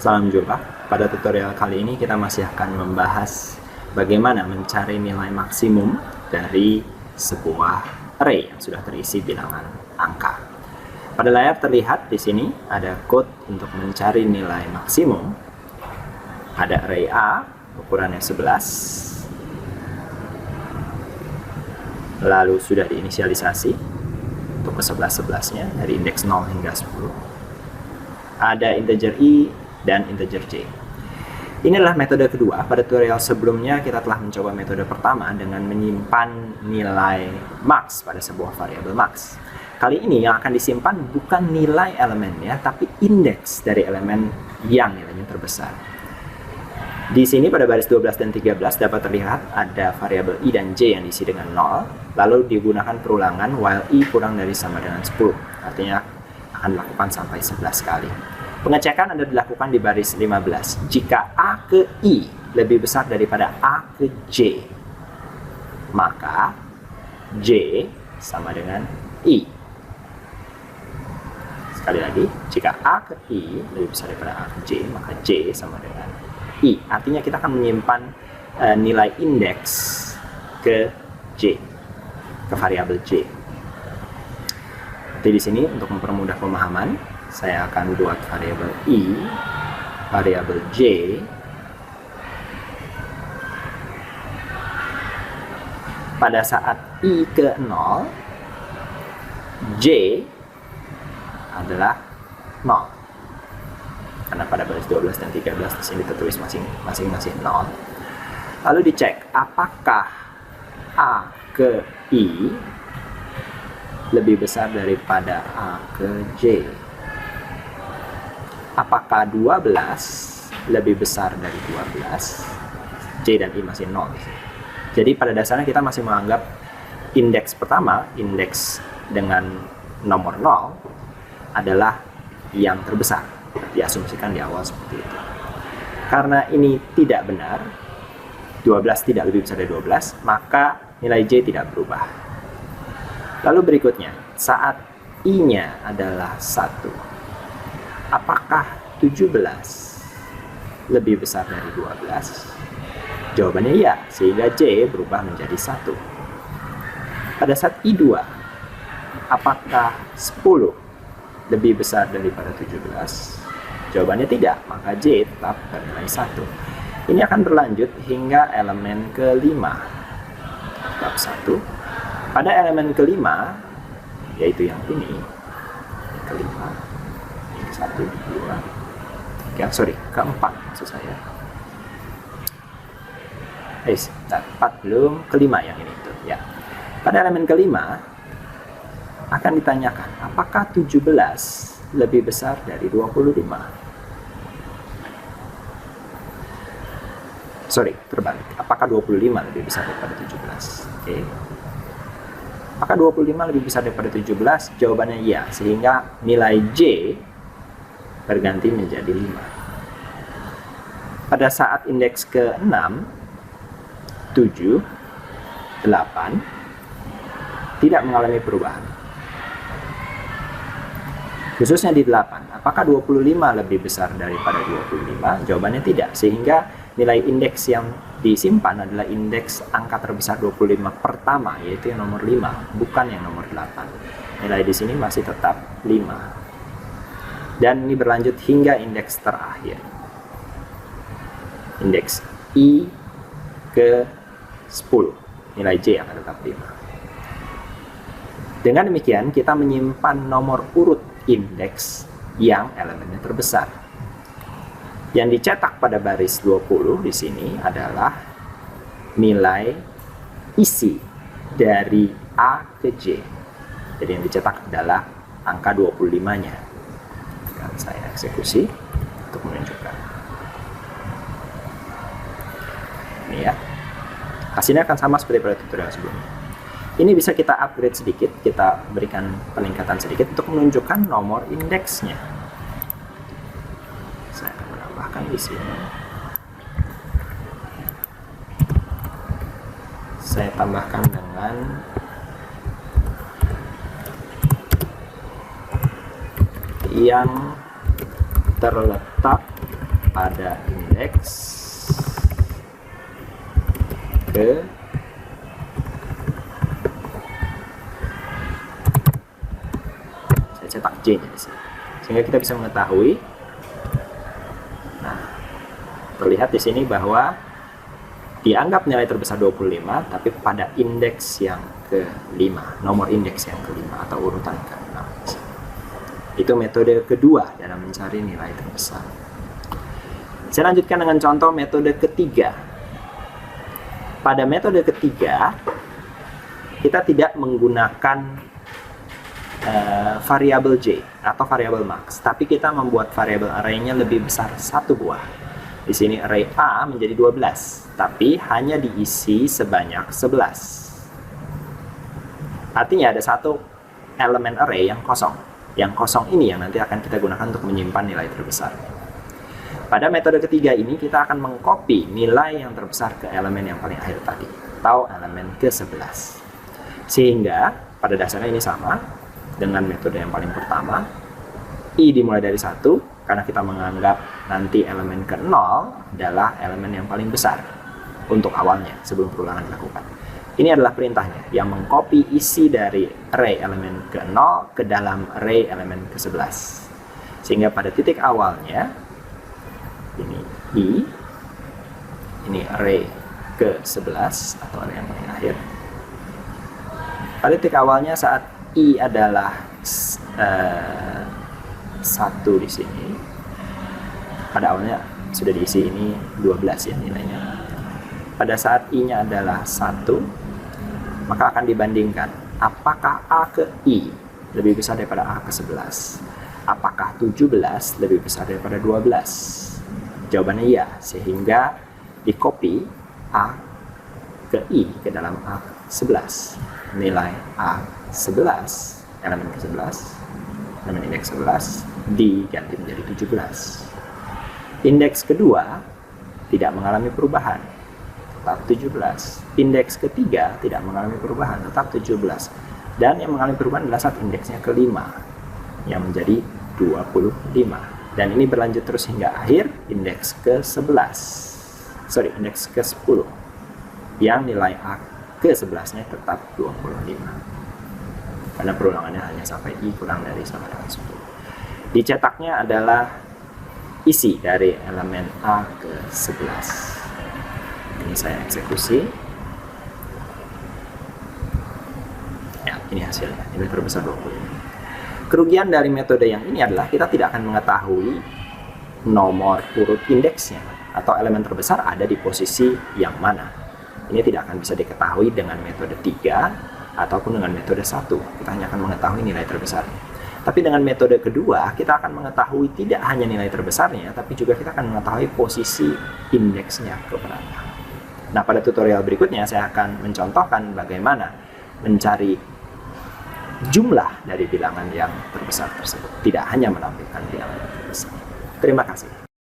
Salam jumpa. Pada tutorial kali ini kita masih akan membahas bagaimana mencari nilai maksimum dari sebuah array yang sudah terisi bilangan angka. Pada layar terlihat di sini ada code untuk mencari nilai maksimum. Ada array A, ukurannya 11. Lalu sudah diinisialisasi untuk ke 11-11-nya dari indeks 0 hingga 10. Ada integer I dan integer J. Ini adalah metode kedua. Pada tutorial sebelumnya kita telah mencoba metode pertama dengan menyimpan nilai max pada sebuah variabel max. Kali ini yang akan disimpan bukan nilai elemennya, tapi indeks dari elemen yang nilainya terbesar. Di sini pada baris 12 dan 13 dapat terlihat ada variabel I dan J yang diisi dengan 0, lalu digunakan perulangan while I kurang dari sama dengan 10. Artinya akan dilakukan sampai 11 kali. Pengecekan ada dilakukan di baris 15. Jika A ke I lebih besar daripada A ke J, maka J sama dengan I. Sekali lagi, jika A ke I lebih besar daripada A ke J, maka J sama dengan I. Artinya kita akan menyimpan nilai indeks ke J, ke variabel J. Jadi di sini untuk mempermudah pemahaman, saya akan buat variabel I, variabel J, pada saat I ke 0, J adalah 0. Karena pada baris 12 dan 13 di sini tertulis masing-masing 0. Lalu dicek apakah A ke I lebih besar daripada A ke J. Apakah 12 lebih besar dari 12? J dan I masih 0. Jadi pada dasarnya kita masih menganggap indeks pertama, indeks dengan nomor 0 adalah yang terbesar. Diasumsikan di awal seperti itu. Karena ini tidak benar, 12 tidak lebih besar dari 12, maka nilai J tidak berubah. Lalu berikutnya, saat I-nya adalah 1, apakah 17 lebih besar dari 12? Jawabannya iya, sehingga J berubah menjadi 1. Pada saat I2, apakah 10 lebih besar daripada 17? Jawabannya tidak, maka J tetap bernilai 1. Ini akan berlanjut hingga elemen kelima. Tetap 1. Pada elemen kelima, yaitu yang ini, kelima, 1, 2, 3, keempat maksud saya. 4 belum, kelima yang ini tuh ya. Pada elemen kelima akan ditanyakan apakah 17 lebih besar dari 25. Terbalik. Apakah 25 lebih besar daripada 17? Oke. Apakah 25 lebih besar daripada 17? Jawabannya iya, sehingga nilai J berganti menjadi 5. Pada saat indeks ke-6, 7, 8 tidak mengalami perubahan. Khususnya di 8, apakah 25 lebih besar daripada 25? Jawabannya tidak, sehingga nilai indeks yang disimpan adalah indeks angka terbesar 25 pertama, yaitu yang nomor 5, bukan yang nomor 8. Nilai di sini masih tetap 5. Dan ini berlanjut hingga indeks terakhir. Indeks I ke 10. Nilai J akan tetap 5. Dengan demikian, kita menyimpan nomor urut indeks yang elemennya terbesar. Yang dicetak pada baris 20 di sini adalah nilai isi dari A ke J. Jadi yang dicetak adalah angka 25-nya. Akan saya eksekusi untuk menunjukkan. Ini ya. Hasilnya akan sama seperti pada tutorial sebelumnya. Ini bisa kita upgrade sedikit, kita berikan peningkatan sedikit untuk menunjukkan nomor indeksnya. Saya akan menambahkan di sini. Saya tambahkan dengan yang terletak pada indeks ke saya cetak J-nya di sini. Sehingga kita bisa mengetahui, nah, terlihat di sini bahwa dianggap nilai terbesar 25, tapi pada indeks yang ke-5, nomor indeks yang ke-5 atau urutan ke-6. Itu metode kedua dalam mencari nilai terbesar. Saya lanjutkan dengan contoh metode ketiga. Pada metode ketiga, kita tidak menggunakan variabel J atau variabel max, tapi kita membuat variabel array-nya lebih besar satu buah. Di sini array A menjadi 12, tapi hanya diisi sebanyak 11. Artinya ada satu elemen array yang kosong. Yang kosong ini yang nanti akan kita gunakan untuk menyimpan nilai terbesar. Pada metode ketiga ini kita akan mengcopy nilai yang terbesar ke elemen yang paling akhir tadi, atau elemen ke-11. Sehingga pada dasarnya ini sama dengan metode yang paling pertama. I dimulai dari 1, karena kita menganggap nanti elemen ke-0 adalah elemen yang paling besar untuk awalnya sebelum perulangan dilakukan. Ini adalah perintahnya yang mengcopy isi dari array elemen ke-0 ke dalam array elemen ke-11. Sehingga pada titik awalnya, ini I, ini array ke-11 atau array yang paling akhir. Pada titik awalnya saat I adalah 1 di sini. Pada awalnya sudah diisi ini 12 ya nilainya. Pada saat I-nya adalah 1, maka akan dibandingkan apakah A ke I lebih besar daripada A ke 11. Apakah 17 lebih besar daripada 12? Jawabannya iya, sehingga di copy A ke I ke dalam A 11. Nilai A 11, elemen ke-11, elemen indeks 11 diganti menjadi 17. Indeks kedua tidak mengalami perubahan, tetap 17. Indeks ketiga tidak mengalami perubahan, tetap 17. Dan yang mengalami perubahan adalah saat indeksnya ke-5 yang menjadi 25. Dan ini berlanjut terus hingga akhir indeks ke-11. Indeks ke-10 yang nilai A ke-11-nya tetap 25. Karena perulangannya hanya sampai I kurang dari sama dengan 10. Dicetaknya adalah isi dari elemen A ke 11. Ini saya eksekusi. Ya, ini hasilnya. Ini terbesar 20. Kerugian dari metode yang ini adalah kita tidak akan mengetahui nomor urut indeksnya atau elemen terbesar ada di posisi yang mana. Ini tidak akan bisa diketahui dengan metode 3 ataupun dengan metode 1, kita hanya akan mengetahui nilai terbesarnya. Tapi dengan metode kedua, kita akan mengetahui tidak hanya nilai terbesarnya, tapi juga kita akan mengetahui posisi indeksnya keberapa. Nah, pada tutorial berikutnya saya akan mencontohkan bagaimana mencari jumlah dari bilangan yang terbesar tersebut, tidak hanya menampilkan bilangan terbesar. Terima kasih.